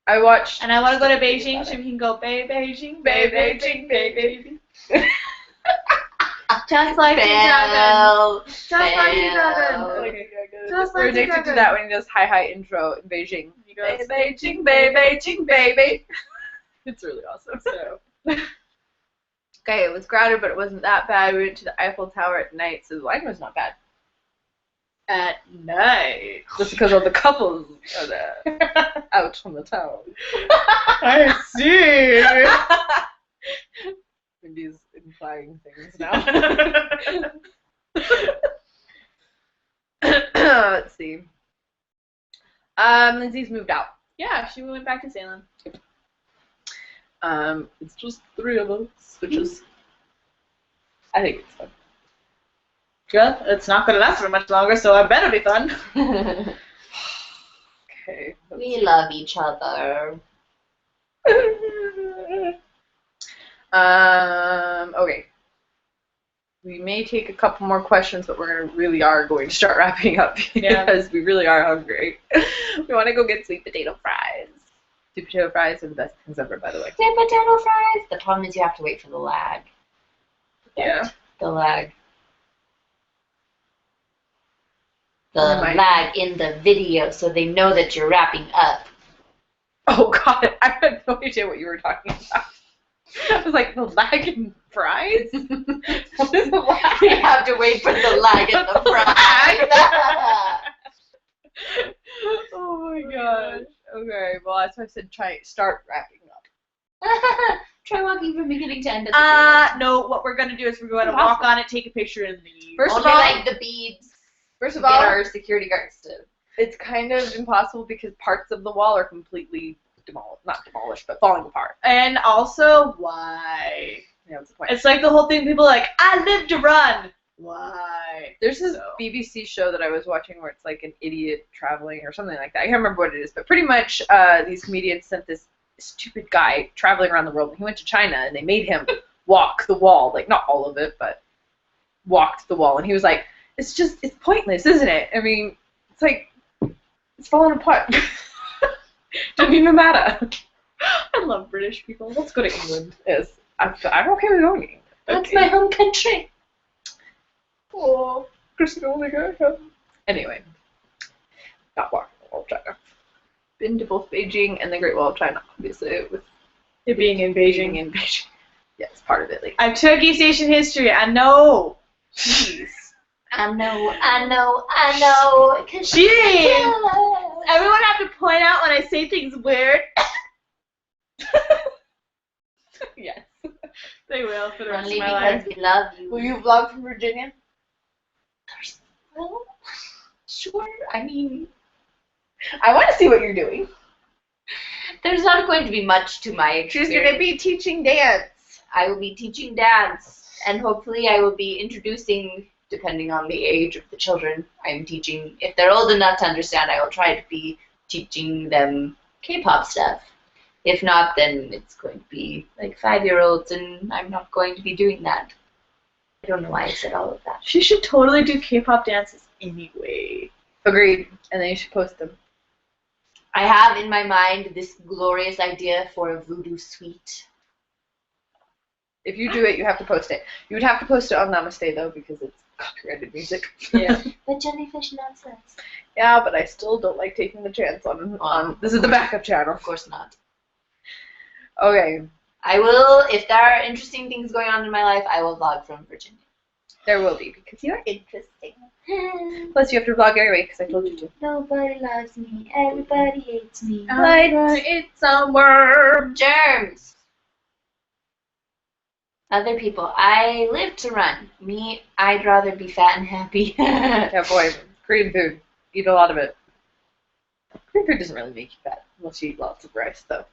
I watched. And I want to go to Beijing so we can go Beijing, Beijing, Beijing. Just like the dragon. Just like the dragon. Just We're like the addicted to dragon. that when he does hi intro in Beijing. He goes, Beijing, Beijing, baby. It's really awesome. So. Okay, it was crowded, but it wasn't that bad. We went to the Eiffel Tower at night, so the line was not bad. At night. Just because all the couples are there, out on the town. I see. Mindy's implying things now. Let's see. Lindsay's moved out. Yeah, she went back to Salem. It's just 3 of us, which is, I think it's fun. Yeah, it's not going to last for much longer, so it better be fun. Okay. We love each other. Okay. We may take a couple more questions, but we're really are going to start wrapping up because we really are hungry. We want to go get sweet potato fries. Sweet potato fries are the best things ever, by the way. Sweet potato fries. The problem is you have to wait for the lag. Yeah. The lag. The Never mind. lag in the video, so they know that you're wrapping up. Oh god, I had no idea what you were talking about. I was like, the lag in fries? What is the lag? You have to wait for the lag in the fries. Oh my gosh. Okay, well that's why I said start wrapping up. Try walking from beginning to end of the video. No, what we're going to do is we're going to walk on it, take a picture, and leave. First of Only all, like the beads. First of Get all, our security guards to. it's kind of impossible because parts of the wall are completely not demolished, but falling apart. And also, why? Yeah, what's the point? It's like the whole thing, people are like, I live to run. Why? There's this BBC show that I was watching where it's like an idiot traveling or something like that. I can't remember what it is, but pretty much these comedians sent this stupid guy traveling around the world. He went to China and they made him walk the wall, like not all of it, but walked the wall. And he was like, it's pointless, isn't it? I mean, it's like, it's falling apart. Doesn't even matter. I love British people. Let's go to England. Yes, I'm okay with going. That's my home country. Oh, Christina, oh my god. Anyway, not walking the Wall of China. Been to both Beijing and the Great Wall of China, obviously, with It being in Beijing. being in Beijing. Yes, part of it. Like, I took East Asian history. I know. Jeez. I know. 'Cause Jeez. Everyone have to point out when I say things weird. yes. They will for the rest Only of my life. because we love you. Will you vlog from Virginia? Well, sure. I mean, I want to see what you're doing. there's not going to be much to my She's experience. going to be teaching dance. I will be teaching dance, and hopefully I will be introducing, depending on the age of the children, I'm teaching. If they're old enough to understand, I will try to be teaching them K-pop stuff. If not, then it's going to be like 5-year-olds, and I'm not going to be doing that. I don't know why I said all of that. She should totally do K-pop dances anyway. Agreed. And then you should post them. I have in my mind this glorious idea for a voodoo suite. If you do it, you have to post it. You would have to post it on Namaste, though, because it's copyrighted music. Yeah. But jellyfish nonsense. Yeah, but I still don't like taking the chance on this is the backup channel. Of course not. Okay. I will, if there are interesting things going on in my life, I will vlog from Virginia. There will be, because you're interesting. Plus, you have to vlog anyway, because I told you to. Nobody loves me. Everybody hates me. It's a worm. Germs. Other people. I live to run. Me, I'd rather be fat and happy. Yeah, boy, Korean food. Eat a lot of it. Korean food doesn't really make you fat unless you eat lots of rice, though.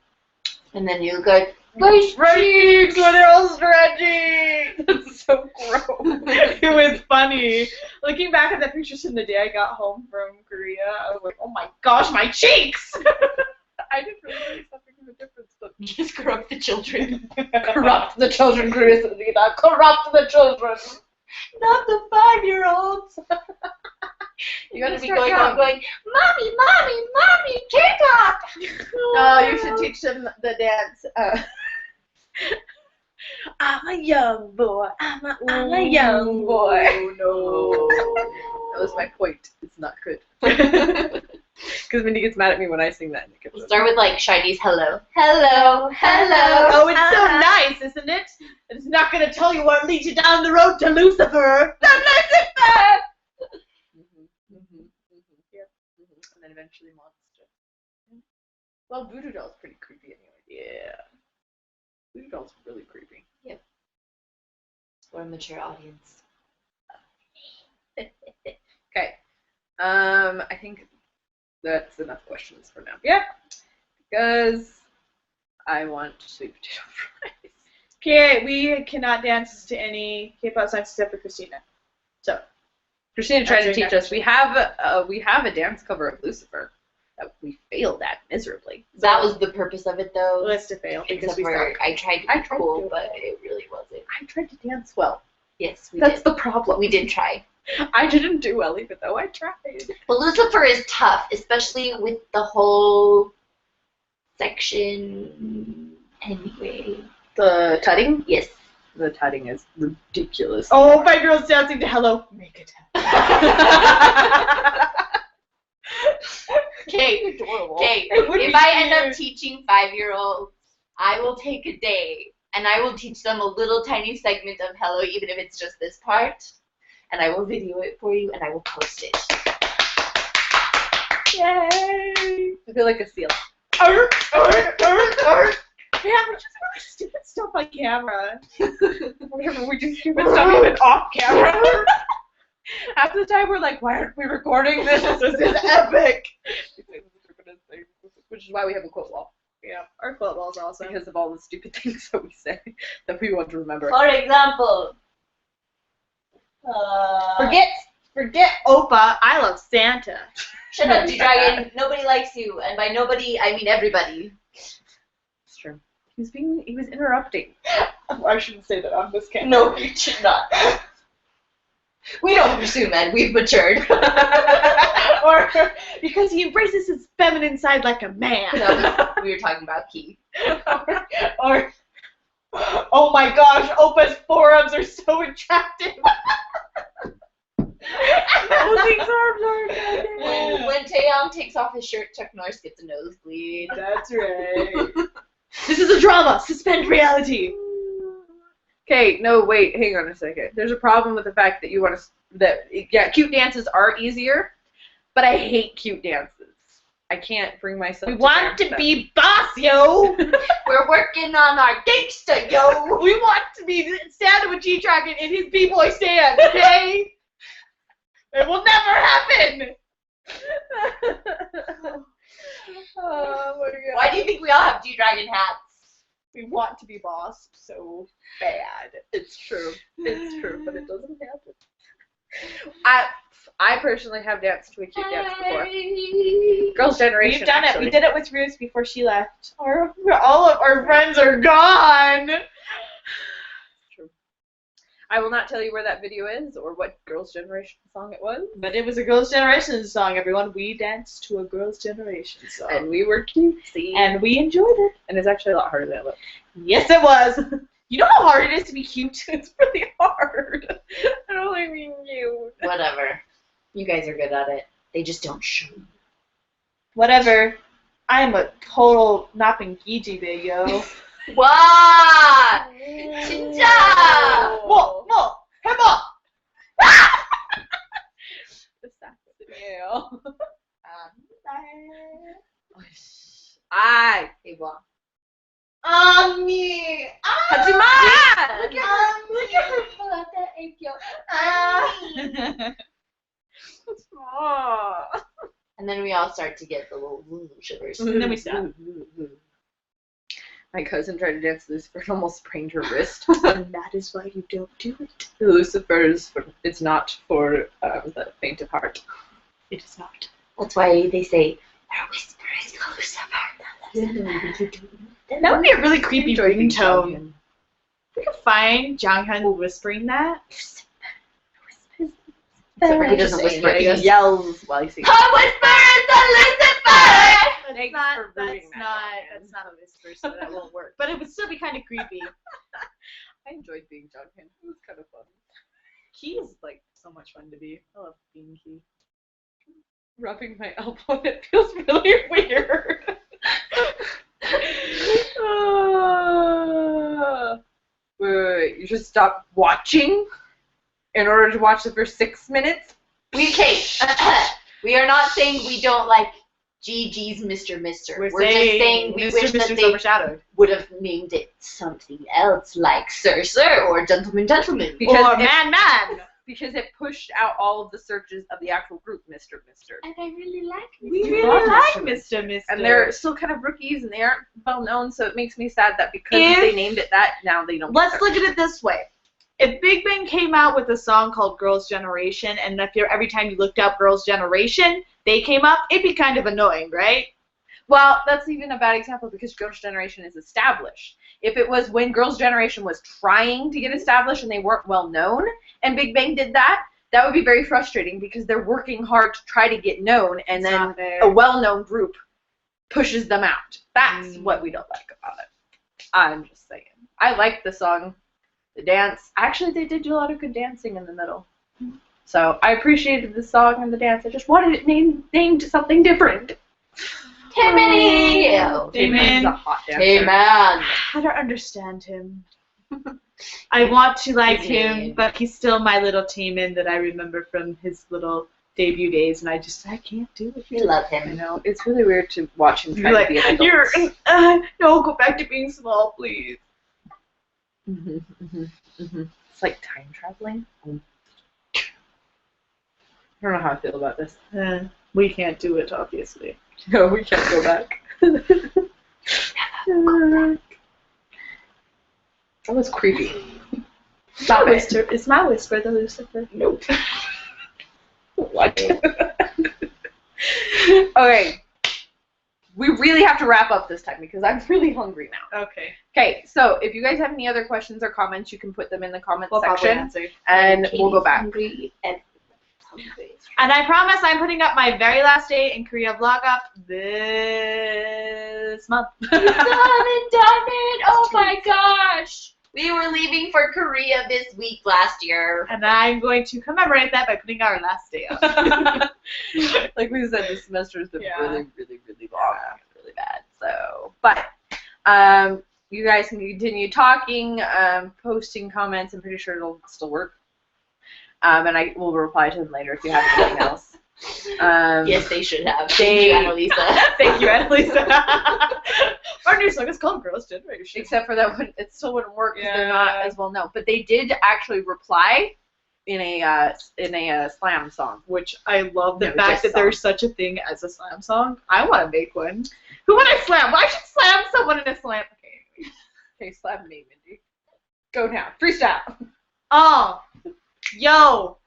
And then you go, rice cheeks when they're all stretchy. That's so gross. It was funny. Looking back at the pictures from the day I got home from Korea, I was like, oh my gosh, my cheeks! I didn't really notice that big of a difference, but just corrupt the children. corrupt the children, Christina. Corrupt the children. Not the 5-year-olds. You You're gotta gonna be start going young. on, going, mommy, K-pop. No, you should teach them the dance. I'm a young boy. I'm a young boy. Oh no. That was my point. It's not good. Because Mindy gets mad at me when I sing that. And it gets Start with like Chinese hello. Hello. Oh, it's so nice, isn't it? It's not gonna tell you what leads you down the road to Lucifer. Yeah. And then eventually monster. Well, Voodoo Doll's pretty creepy anyway. Yeah. Voodoo Doll's really creepy. Yep. For a mature audience. Okay. I think that's enough questions for now. Yeah. Because I want sweet potato fries. Okay, we cannot dance to any K-pop songs except for Christina. So, Christina tried to That's teach us. We have a dance cover of Lucifer that we failed at miserably. That was the purpose of it, though. let's to fail because Except we for suck. I tried to I be tried to cool, do it. but it really wasn't. I tried to dance well. Yes, we That's did. the problem. We did try. I didn't do well, even though I tried. But Lucifer is tough, especially with the whole section. Anyway. The tutting? Yes. The tutting is ridiculous. Oh, my girl's dancing to Hello. Make it happen. Okay. Adorable. Okay. It would If be I end up cute. teaching 5-year-olds, I will take a day and I will teach them a little tiny segment of Hello, even if it's just this part. And I will video it for you and I will post it. Yay! I feel like a seal. Yeah, we just really stupid stuff on camera. We do stupid stuff even off camera. Half the time we're like, why aren't we recording this? This is epic. Which is why we have a quote wall. Yeah, our quote wall's awesome. Because of all the stupid things that we say that we want to remember. For example, Forget Opa, I love Santa. shut up, G-Dragon. Nobody likes you. And by nobody, I mean everybody. It's true. He was interrupting. I shouldn't say that on this camera. No, you should not. We don't pursue men. We've matured. Or because he embraces his feminine side like a man. No, we were talking about Key. or oh my gosh, Opa's forearms are so attractive. Those arms are When Taeyong takes off his shirt, Chuck Norris gets a nosebleed. That's right. This is a drama. Suspend reality. Okay, no, wait, hang on a second. There's a problem with the fact that you want to, cute dances are easier, but I hate cute dances. I can't bring myself We to want dance to them. be boss, yo. We're working on our gangsta, yo. We want to be Santa with G-Dragon in his B-boy stand, okay? It will never happen. Oh my god. Why do you think we all have G-Dragon hats? We want to be boss so bad. It's true. It's true, but it doesn't happen. I personally have danced to a cute dance before. Girls' Generation. We've done actually. it. We did it with Ruth before she left. All of our friends are gone. True. I will not tell you where that video is or what Girls' Generation song it was. But it was a Girls' Generation song, everyone. We danced to a Girls' Generation song. And we were cutesy. And we enjoyed it. And it's actually a lot harder than it looked. Yes, it was. You know how hard it is to be cute? It's really hard. I don't like being cute. Whatever. You guys are good at it. They just don't show you. Whatever. I am a total napping Gigi babe, yo. Wow! 진짜! 뭐, 해봐! The saxophone. I. 이봐. 언니! Hajima! Look at her pull out that egg yolk. Aw. And then we all start to get the little shivers. And then we stop. My cousin tried to dance Lucifer and almost sprained her wrist. And that is why you don't do it. Lucifer it's not for the faint of heart. It is not. That's why they say, her whisper is Lucifer. That would be a really creepy Enjoying ringtone. Jonghyun. We could find Jonghyun whispering that. Except for he doesn't Just saying, whisper, I guess. he yells while he sings. Her whisper is Lucifer! Thanks That's for ruining that, that's not a whisper, so that won't work. But it would still be kind of creepy. I enjoyed being Jonghyun. It was kind of fun. Key is like so much fun to be. I love being Key. Rubbing my elbow, it feels really weird. Wait, you just stop watching in order to watch the first 6 minutes? We are not saying we don't like GG's Mr. Mister. We're just saying we Mr. wish that Mister's they overshadowed. would have named it something else, like Sir or Gentleman Gentleman. Because Or it- Man. Because it pushed out all of the searches of the actual group, Mr. Mister. And I really like We Mr. really love like Mr. Mr. Mister. And they're still kind of rookies and they aren't well known, so it makes me sad that because If- they named it that, now they don't. Let's look at it this way. If Big Bang came out with a song called Girls' Generation, and every time you looked up Girls' Generation, they came up, it'd be kind of annoying, right? Well, that's even a bad example because Girls' Generation is established. If it was when Girls' Generation was trying to get established and they weren't well known, and Big Bang did that, that would be very frustrating because they're working hard to try to get known, and It's then not fair. a well-known group pushes them out. That's what we don't like about it. I'm just saying. I like the song, the dance. Actually, they did do a lot of good dancing in the middle. So I appreciated the song and the dance. I just wanted it named something different. Timmy! Taemin's a hot dancer. Hey man! I don't understand him. I want to like His him, name. but he's still my little Taemin that I remember from his little debut days, and I can't do it. We love I him. know. It's really weird to watch him try You're to be an like, adult. no, go back to being small, please. It's like time traveling. I don't know how I feel about this. We can't do it, obviously. No, we can't go back. That was creepy. Stop it. Is my whisper the Lucifer? Nope. What? Okay. We really have to wrap up this time because I'm really hungry now. Okay. Okay, so if you guys have any other questions or comments, you can put them in the comments We'll probably section, answer. and we'll go back. Hungry and hungry. And I promise I'm putting up my very last day in Korea vlog up this month. Done it! Oh my gosh! We were leaving for Korea this week last year. And I'm going to commemorate that by putting our last day up. Like we said, this semester has been Yeah. really, really, really long, really bad. So, but you guys can continue talking, posting comments. I'm pretty sure it'll still work. And I will reply to them later if you have anything else. Yes, they should have. They- Thank you, Annalisa. Thank you, Annalisa. Our new song is called Girls' Generation. Except for that one, it still wouldn't work because they're Yeah. not as well known. But they did actually reply in a slam song. Which I love the No, fact just that there's such a thing as a slam song. I want to make one. Who would I slam? Well, I should slam someone in a slam. Okay. Okay, slam me, Mindy. Go now. Freestyle. Oh, yo,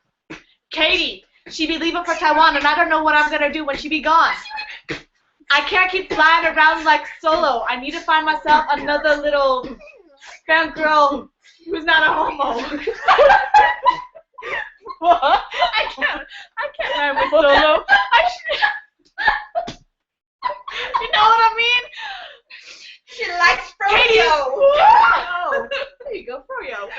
Katie. She be leaving for Taiwan, and I don't know what I'm gonna do when she be gone. I can't keep flying around like Solo. I need to find myself another little fan girl who's not a homo. What? I can't rhyme with Solo. You know what I mean? She likes Katie. Froyo. There you go, Froyo.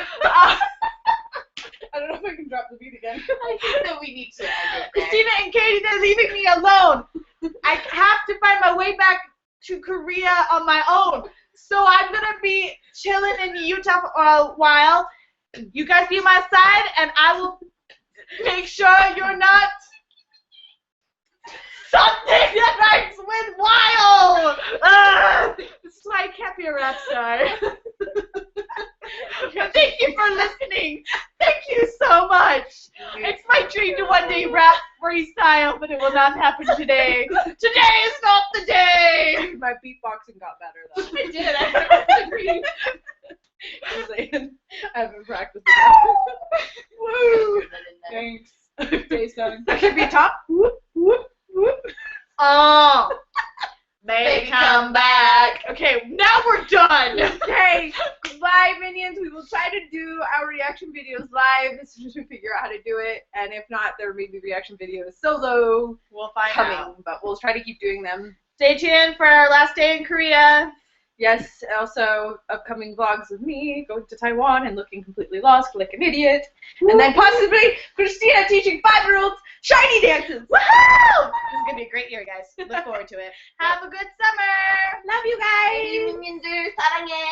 I don't know if I can drop the beat again. I think that we need to end it there. Christina and Katie, they're leaving me alone. I have to find my way back to Korea on my own. So I'm going to be chilling in Utah for a while. You guys be my side, and I will make sure you're not something that rhymes with wild. It's why I can't be a rap star. But thank you for listening. Thank you so much. It's my dream to one day rap freestyle, but it will not happen today. Today is not the day. My beatboxing got better though. It did. I agree. I haven't practiced enough. Woo. Thanks. Taste time. That should be top. Whoop, whoop, whoop. Oh. Baby, come back. Okay, now we're done. Okay, goodbye, minions. We will try to do our reaction videos live as soon as we figure out how to do it. And if not, there may be reaction videos solo We'll find coming, out. but we'll try to keep doing them. Stay tuned for our last day in Korea. Yes, also upcoming vlogs of me going to Taiwan and looking completely lost like an idiot. And then possibly Christina teaching 5-year-olds shiny dances. Woohoo! This is going to be a great year, guys. Look forward to it. Have a good summer. Love you guys. Minions, 사랑해.